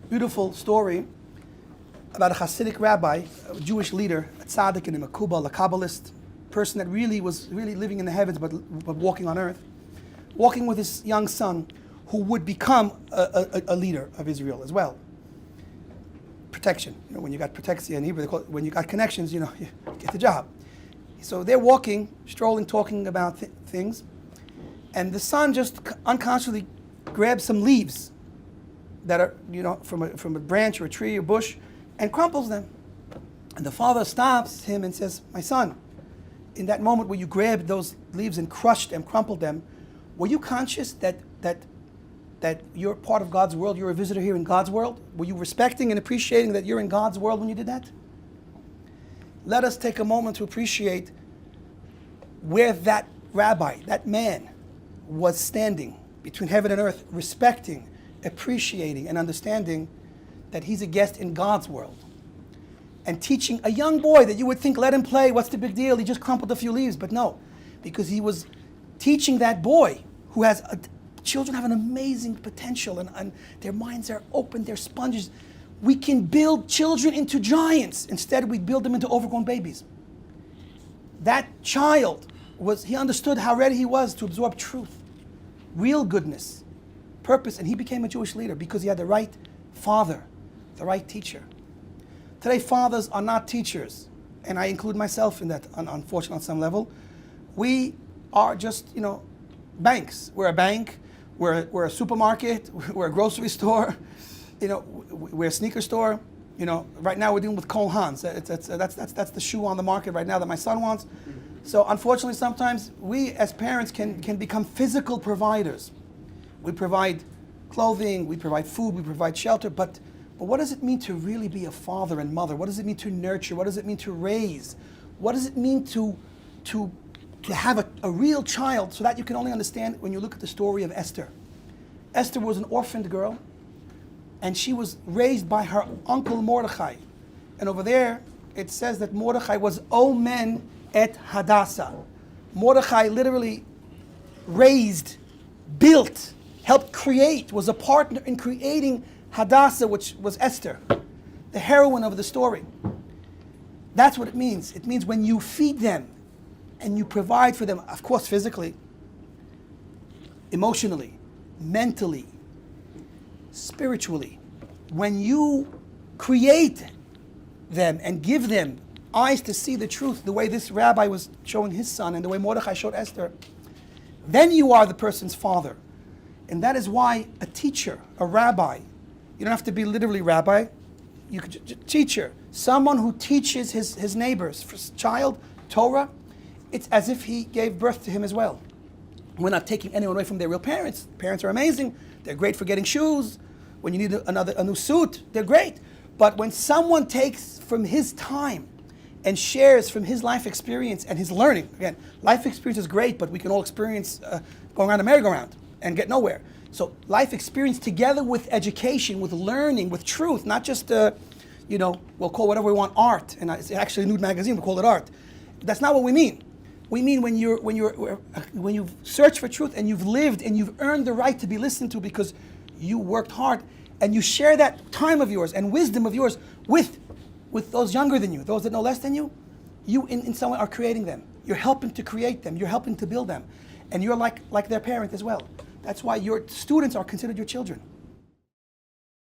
beautiful story about a Hasidic rabbi, a Jewish leader, a tzaddik and a makubal, a Kabbalist, person that really was living in the heavens but walking on earth, walking with his young son who would become a leader of Israel as well. Protection. When you got protexia in Hebrew, they call it, when you got connections, you get the job. So they're walking, strolling, talking about things, and the son just unconsciously grabs some leaves that are, from a branch or a tree or bush, and crumples them. And the father stops him and says, "My son, in that moment where you grabbed those leaves and crushed and crumpled them, were you conscious that you're part of God's world, you're a visitor here in God's world? Were you respecting and appreciating that you're in God's world when you did that?" Let us take a moment to appreciate where that rabbi, that man, was standing between heaven and earth, respecting, appreciating, and understanding that he's a guest in God's world. And teaching a young boy that you would think, let him play, what's the big deal? He just crumpled a few leaves. But no, because he was teaching that boy who has, children have an amazing potential and their minds are open, they're sponges. We can build children into giants. Instead, we build them into overgrown babies. That child he understood how ready he was to absorb truth, real goodness, purpose, and he became a Jewish leader because he had the right father, the right teacher. Today, fathers are not teachers, and I include myself in that, unfortunately, on some level. We are just, banks. We're a bank, we're a supermarket, we're a grocery store, we're a sneaker store. Right now we're dealing with Cole Haans. That's the shoe on the market right now that my son wants. So unfortunately, sometimes we as parents can become physical providers. We provide clothing, we provide food, we provide shelter, but what does it mean to really be a father and mother? What does it mean to nurture? What does it mean to raise? What does it mean to have a real child, so that you can only understand when you look at the story of Esther. Esther was an orphaned girl, and she was raised by her uncle Mordechai. And over there, it says that Mordechai was Omen et Hadassah. Mordechai literally raised, built, helped create, was a partner in creating Hadassah, which was Esther, the heroine of the story. That's what it means. It means when you feed them and you provide for them, of course physically, emotionally, mentally, spiritually, when you create them and give them eyes to see the truth, the way this rabbi was showing his son and the way Mordechai showed Esther, then you are the person's father. And that is why a teacher, a rabbi, you don't have to be literally rabbi, you could teacher, someone who teaches his neighbors, child, Torah, it's as if he gave birth to him as well. We're not taking anyone away from their real parents. Parents are amazing. They're great for getting shoes. When you need a new suit, they're great. But when someone takes from his time and shares from his life experience and his learning, again, life experience is great, but we can all experience going around a merry-go-round and get nowhere. So life experience together with education, with learning, with truth, not just, we'll call whatever we want art, and it's actually a nude magazine, we call it art. That's not what we mean. We mean when you search for truth and you've lived and you've earned the right to be listened to because you worked hard, and you share that time of yours and wisdom of yours with those younger than you, those that know less than you, you in some way are creating them. You're helping to create them. You're helping to build them. And you're like their parent as well. That's why your students are considered your children.